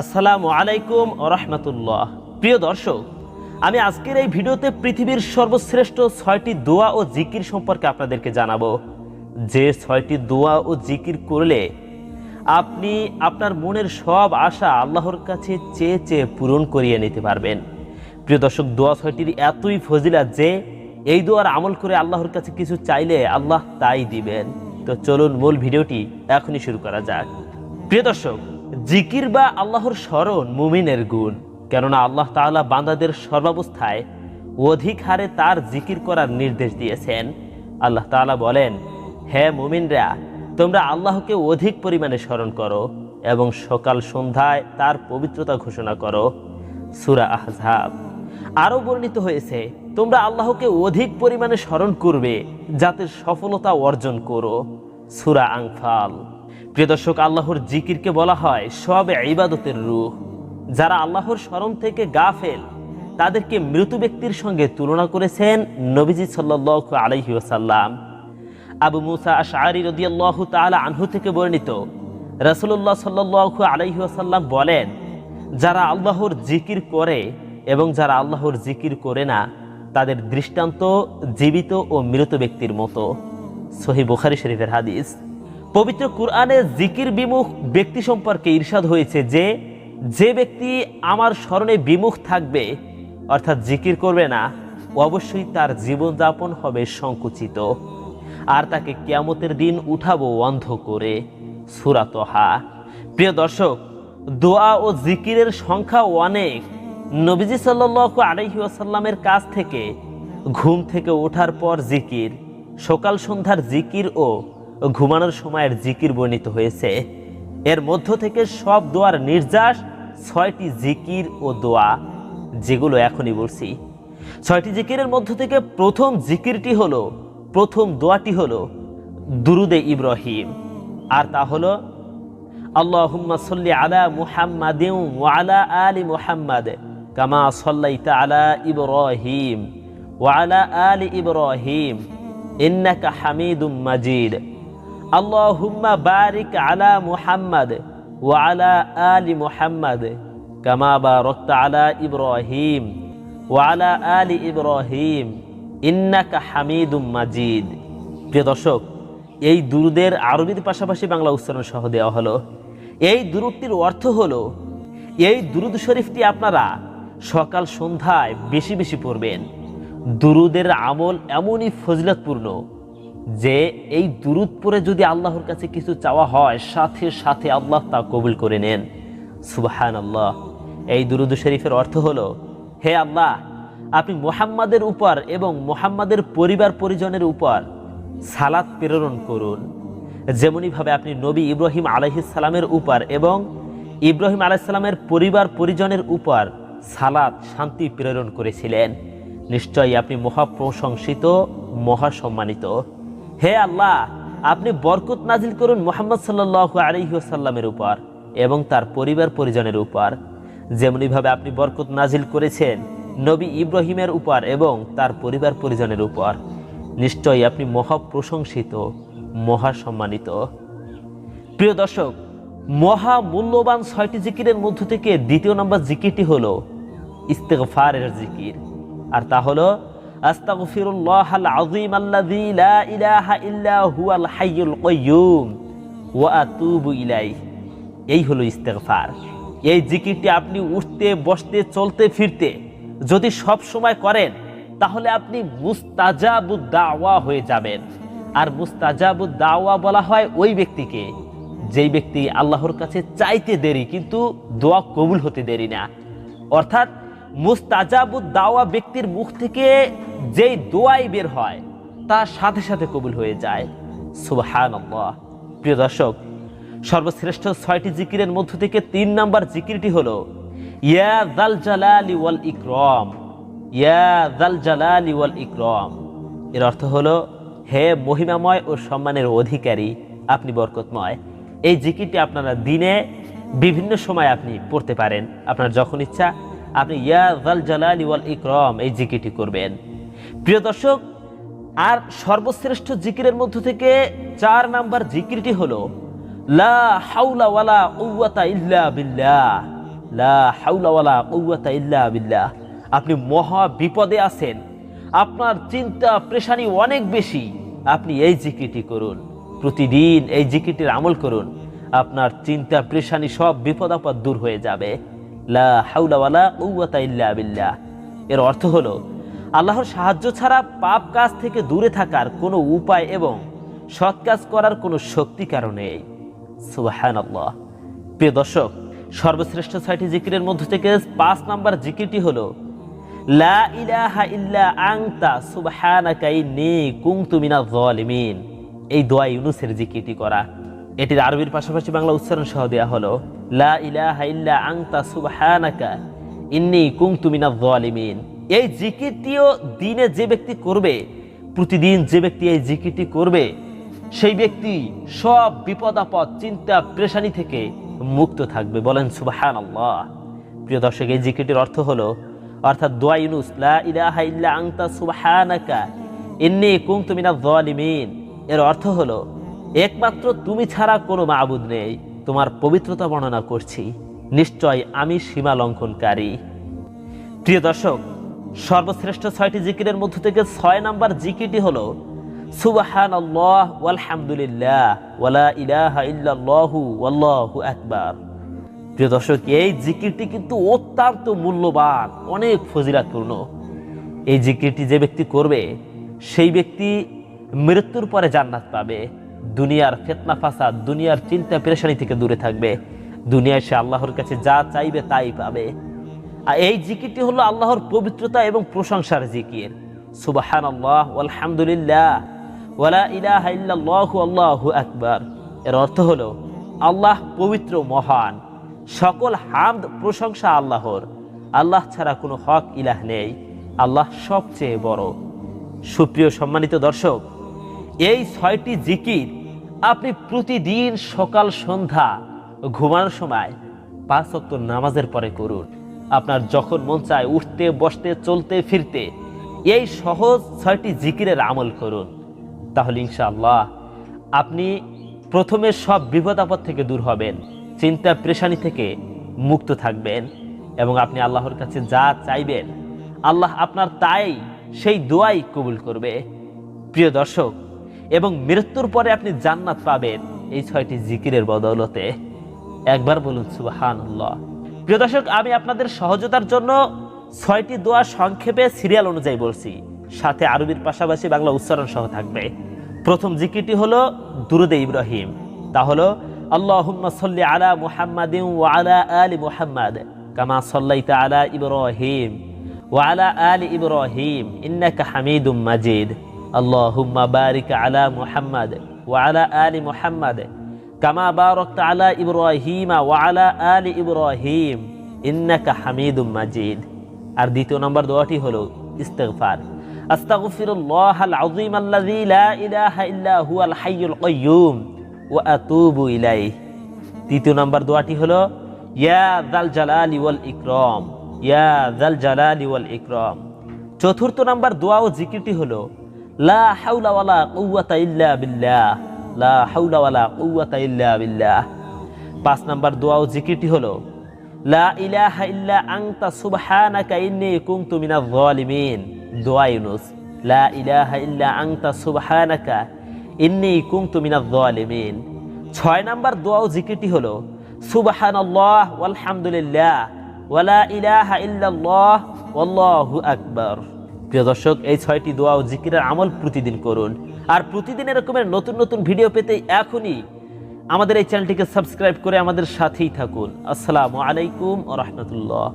আসসালামু আলাইকুম ওয়া রাহমাতুল্লাহ। প্রিয় দর্শক, আমি আজকের এই ভিডিওতে পৃথিবীর সর্বশ্রেষ্ঠ ৬টি দোয়া ও জিকির সম্পর্কে আপনাদেরকে জানাবো। যে ৬টি দোয়া ও জিকির করলে আপনি আপনার মনের সব আশা আল্লাহর কাছে চেয়ে চেয়ে পূরণ করিয়ে নিতে পারবেন। প্রিয় দর্শক, দোয়া ৬টির এতই ফজিলত যে এই দোয়ার আমল করে আল্লাহর কাছে কিছু চাইলে আল্লাহ তাই দিবেন। তো চলুন মূল ভিডিওটি এখনই শুরু করা যাক। প্রিয় দর্শক, জিকির বা আল্লাহর স্মরণ মুমিনের গুণ, কেননা আল্লাহ তাআলা বান্দাদের সর্বাবস্থায় অধিক হারে তার জিকির করার নির্দেশ দিয়েছেন। আল্লাহ তাআলা বলেন, হে মুমিনরা, তোমরা আল্লাহকে অধিক পরিমাণে স্মরণ করো এবং সকাল সন্ধ্যায় তার পবিত্রতা ঘোষণা করো। সূরা আহজাব। আরও বর্ণিত হয়েছে, তোমরা আল্লাহকে অধিক পরিমাণে স্মরণ করবে যাতে সফলতা অর্জন করো। সূরা আনফাল। প্রিয় দর্শক, আল্লাহর জিকিরকে বলা হয় সব ইবাদতের রূহ। যারা আল্লাহর স্মরণ থেকে গাফেল তাদেরকে মৃত ব্যক্তির সঙ্গে তুলনা করেছেন নবীজি সাল্লাল্লাহু আলাইহি ওয়াসাল্লাম। আবু মুসা আশআরী রাদিয়াল্লাহু তাআলা আনহু থেকে বর্ণিত, রাসূলুল্লাহ সাল্লাল্লাহু আলাইহি ওয়াসাল্লাম বলেন, যারা আল্লাহর জিকির করে এবং যারা আল্লাহর জিকির করে না তাদের দৃষ্টান্ত জীবিত ও মৃত ব্যক্তির মতো। সহিহ বুখারী শরীফের হাদিস। পবিত্র কুরআনে জিকির বিমুখ ব্যক্তি সম্পর্কে ইরশাদ হয়েছে যে যে ব্যক্তি আমার স্মরণে বিমুখ থাকবে অর্থাৎ জিকির করবে না, অবশ্যই তার জীবনযাপন হবে সংকুচিত আর তাকে কিয়ামতের দিন উঠাবো অন্ধ করে। সূরা তাহা। প্রিয় দর্শক, দোয়া ও জিকিরের সংখ্যা অনেক। নবীজি সাল্লাল্লাহু আলাইহি ওয়াসাল্লামের কাছ থেকে ঘুম থেকে ওঠার পর জিকির, সকাল সন্ধ্যার জিকির ও ঘুমানোর সময়ের জিকির বর্ণিত হয়েছে। এর মধ্য থেকে সব দোয়ার নির্যাস ৬টি জিকির ও দোয়া, যেগুলো এখনই বলছি। ৬টি জিকিরের মধ্য থেকে প্রথম জিকিরটি হলো, প্রথম দোয়াটি হলো দুরুদে ইব্রাহিম, আর তা হলো আল্লাহুম্মা সাল্লি আলা মুহাম্মাদিন ওয়া আলা আলি মুহাম্মাদ কামা সাল্লাইতা আলা ইব্রাহিম ওয়া আলা আলি ইব্রাহিম ইন্নাকা হামিদুম মাজিদ। আল্লাহুম্মা বারিক আলা মুহাম্মাদ ওয়া আলা আলি মুহাম্মাদ কামা বারাকতা আলা ইব্রাহিম ওয়া আলা আলি ইব্রাহিম ইন্নাকা হামিদুম মাজিদ। প্রিয় দর্শক, এই দুরুদের আরবির পাশাপাশি বাংলা উচ্চারণ সহ দেওয়া হলো। এই দুরুদটির অর্থ হলো, এই দুরুদ শরীফটি আপনারা সকাল সন্ধ্যায় বেশি বেশি পড়বেন। দুরুদের আমল এমনই ফজিলতপূর্ণ যে এই দুরুদ পড়ে যদি আল্লাহর কাছে কিছু চাওয়া হয় সাথে সাথে আল্লাহ তা কবুল করে নেন। সুবহানাল্লাহ। এই দুরুদ শরীফের অর্থ হলো, হে আল্লাহ, আপনি মুহাম্মাদের উপর এবং মুহাম্মাদের পরিবার পরিজনের উপর সালাত প্রেরণ করুন, যেমনিভাবে আপনি নবী ইব্রাহিম আলাইহিস সালামের উপর এবং ইব্রাহিম আলাইহিস সালামের পরিবার পরিজনের উপর সালাত শান্তি প্রেরণ করেছিলেন। নিশ্চয়ই আপনি মহাপ্রশংসিত, মহাসম্মানিত। হে আল্লাহ, আপনি বরকত নাজিল করুন মুহাম্মদ সাল্লাল্লাহু আলাইহি ওয়াসাল্লামের উপর এবং তার পরিবার পরিজনের উপর, যেমনিভাবে আপনি বরকত নাজিল করেছেন নবী ইব্রাহিমের উপর এবং তার পরিবার পরিজনের উপর। নিশ্চয়ই আপনি মহাপ্রশংসিত, মহাসম্মানিত। প্রিয় দর্শক, মহা মূল্যবান ৬টি জিকিরের মধ্য থেকে দ্বিতীয় নম্বর জিকিরটি হলো ইস্তিগফারের জিকির, আর তা হলো আস্তাগফিরুল্লাহাল আযীম আল্লাযী লা ইলাহা ইল্লা হুয়াল হাইয়ুল কাইয়্যুম ওয়া আতুবু ইলাইহি। এই হলো ইস্তিগফার। এই জিকিরটি আপনি উঠতে বসতে চলতে ফিরতে যদি সব সময় করেন তাহলে আপনি মুস্তাজাবুদ দাওয়া হয়ে যাবেন। আর মুস্তাজাবুদ দাওয়া বলা হয় ওই ব্যক্তিকে যেই ব্যক্তি আল্লাহর কাছে চাইতে দেরি কিন্তু দোয়া কবুল হতে দেরি না। অর্থাৎ মুস্তাজাবুদ দাওয়া ব্যক্তির মুখ থেকে যেই দোয়াই বের হয় তার সাথে সাথে কবুল হয়ে যায়। সুবহানাল্লাহ। প্রিয় দর্শক, সর্বশ্রেষ্ঠ ৬টি জিকিরের মধ্য থেকে ৩ নম্বর জিকিরটি হলো ইয়া যাল জালালি ওয়াল ইকরাম। ইয়া যাল জালালি ওয়াল ইকরাম এর অর্থ হলো, হে মহিমাময় ও সম্মানের অধিকারী, আপনি বরকতময়। এই জিকিরটি আপনারা দিনে বিভিন্ন সময় আপনি পড়তে পারেন। আপনার যখন ইচ্ছা আপনি ইয়া যাল জালালি ওয়াল ইকরাম এই জিকিরটি করবেন। প্রিয় দর্শক, আর সর্বশ্রেষ্ঠ জিকিরের মধ্য থেকে ৪ নম্বর জিকিরটি হলো লা হাওলা ওয়ালা কুওয়াতা ইল্লা বিল্লাহ। লা হাওলা ওয়ালা কুওয়াতা ইল্লা বিল্লাহ। আপনি মহা বিপদে আছেন, আপনার চিন্তা পেরেশানি অনেক বেশি, আপনি এই জিকিরটি করুন, প্রতিদিন এই জিকিরটির আমল করুন, আপনার চিন্তা পেরেশানি সব বিপদ আপদ দূর হয়ে যাবে। লা হাওলা ওয়ালা কুওয়াতা ইল্লা বিল্লাহ। এর অর্থ হলো আল্লাহর সাহায্য ছাড়া পাপ কাজ থেকে দূরে থাকার কোনো উপায় এবং সৎ কাজ করার কোনো শক্তি কারণে। সুবহানাল্লাহ। প্রিয় দর্শক, সর্বশ্রেষ্ঠ 6টি জিকিরের মধ্য থেকে 5 নম্বর জিকিরটি হলো লা ইলাহা ইল্লা আনতা সুবহানাকা ইন্নী কুনতু মিনাজ জালিমিন। এই দোয়া ইউনূসের জিকিরটি করা। এটির আরবির পাশাপাশি বাংলা উচ্চারণ সহ দেওয়া হলো লা ইলাহা ইল্লা আনতা সুবহানাকা ইন্নী কুনতু মিনাজ জালিমিন। এই জিকিরটিও দিনে যে ব্যক্তি করবে, প্রতিদিন যে ব্যক্তি এই জিকিরটি করবে, সেই ব্যক্তি সব বিপদ আপদ চিন্তা পেরেশানি থেকে মুক্ত থাকবে। বলেন সুবহানাল্লাহ। প্রিয় দর্শক, এই জিকিরটির অর্থ হলো, অর্থাৎ দোয়া ইউনূস লা ইলাহা ইল্লা আনতা সুবহানাকা ইন্নী কুনতু মিনাজ জালিমিন, এর অর্থ হলো একমাত্র তুমি ছাড়া কোনো মাবুদ নেই, তোমার পবিত্রতা বর্ণনা করছি, নিশ্চয় আমি সীমা লঙ্ঘনকারী। প্রিয় দর্শক, সর্বশ্রেষ্ঠ 6টি জিকিরের মধ্য থেকে 6 নম্বর জিকিরটি হলো সুবহানাল্লাহ ওয়ালহামদুলিল্লাহ ওয়ালা ইলাহা ইল্লাল্লাহু ওয়াল্লাহু আকবার। প্রিয় দর্শক, এই জিকিরটি কিন্তু অত্যন্ত মূল্যবান, অনেক ফজিলাতপূর্ণ। এই জিকিরটি যে ব্যক্তি করবে, সেই ব্যক্তি মৃত্যুর পরে জান্নাত পাবে, দুনিয়ার ফিতনা ফাসাদ, দুনিয়ার চিন্তা পেরেশানি থেকে দূরে থাকবে, দুনিয়ায় সে আল্লাহর কাছে যা চাইবে তাই পাবে। আর এই জিকিরটি হলো আল্লাহর পবিত্রতা এবং প্রশংসার জিকির। সুবহানাল্লাহ ওয়ালহামদুলিল্লাহ ওয়ালা ইলাহা ইল্লাল্লাহু আল্লাহু আকবার। এর অর্থ হলো আল্লাহ পবিত্র, মহান, সকল হামদ প্রশংসা আল্লাহর, আল্লাহ ছাড়া কোনো হক ইলাহ নেই, আল্লাহ সবচেয়ে বড়। সুপ্রিয় সম্মানিত দর্শক, এই 6টি জিকির আপনি প্রতিদিন সকাল সন্ধ্যা ঘুমানোর সময় 5 ওয়াক্ত নামাজের পরে করুন। আপনার যখন মন চায় উঠতে বসতে চলতে ফিরতে এই সহজ 6টি জিকিরের আমল করুন, তাহলে ইনশাআল্লাহ আপনি প্রথমে সব বিপদ আপদ থেকে দূর হবেন, চিন্তা পেরেশানি থেকে মুক্ত থাকবেন এবং আপনি আল্লাহর কাছে যা চাইবেন আল্লাহ আপনার তাই সেই দোয়াই কবুল করবে। প্রিয় দর্শক, এবং মৃত্যুর পরে আপনি জান্নাত পাবেন এই 6টি জিকিরের বদৌলতে। একবার বলুন সুবহানাল্লাহ। প্রিয় দর্শক, আমি আপনাদের সহজতার জন্য 6টি দোয়া সংক্ষেপে সিরিয়াল অনুযায়ী বলছি, সাথে আরবির পাশাপাশি বাংলা উচ্চারণ সহ থাকবে। প্রথম জিকিরটি হলো দুরুদে ইব্রাহিম, তা হলো আল্লাহুম্মা সাল্লি আলা মুহাম্মাদিন ওয়া আলা আলি মুহাম্মাদ কামা সাল্লাইতা আলা ইব্রাহিম ওয়া আলা আলি ইব্রাহিম ইন্নাকা হামিদুম মাজিদ। আল্লাহুম্মা বারিক আলা মুহাম্মাদ ওয়া আলা আলি মুহাম্মাদ কামা বারাকতা আলা ইব্রাহিম ওয়া আলা আলি ইব্রাহিম ইন্নাকা হামিদুম মাজিদ। আর দ্বিতীয় নম্বর দোয়াটি হলো ইস্তিগফার। আস্তাগফিরুল্লাহাল আযীম আল্লাযী লা ইলাহা ইল্লা হুয়াল হাইয়ুল কাইয়্যুম ওয়া আতুবু ইলাইহি। তৃতীয় নম্বর দোয়াটি হলো ইয়া যাল জালালি ওয়াল ইকরাম, ইয়া যাল জালালি ওয়াল ইকরাম। চতুর্থ নম্বর দোয়া ও জিকিরটি হলো লা হাওলা ওয়ালা কুওয়াতা ইল্লা বিল্লাহ, লা হাওলা ওয়ালা কুওয়াতা ইল্লা বিল্লাহ। 5 নম্বর দোয়া ও জিকিরটি হলো লা ইলাহা ইল্লা আনতা সুবহানাকা ইন্নী কুনতু মিনাজ জালিমিন। দোয়া ইউনূস লা ইলাহা ইল্লা আনতা সুবহানাকা ইন্নী কুনতু মিনাজ জালিমিন। 6 নম্বর দোয়া ও জিকিরটি হলো সুবহানাল্লাহ ওয়ালহামদুলিল্লাহ ওয়ালা ইলাহা ইল্লাল্লাহ ওয়াল্লাহু আকবার। প্রিয় দর্শক, এই 6টি দোয়া ও জিকিরের আমল প্রতিদিন করুন। আর প্রতিদিন এরকমের নতুন নতুন ভিডিও পেতে এখনই আমাদের এই চ্যানেলটিকে সাবস্ক্রাইব করে আমাদের সাথেই থাকুন। আসসালামু আলাইকুম ওয়া রাহমাতুল্লাহ।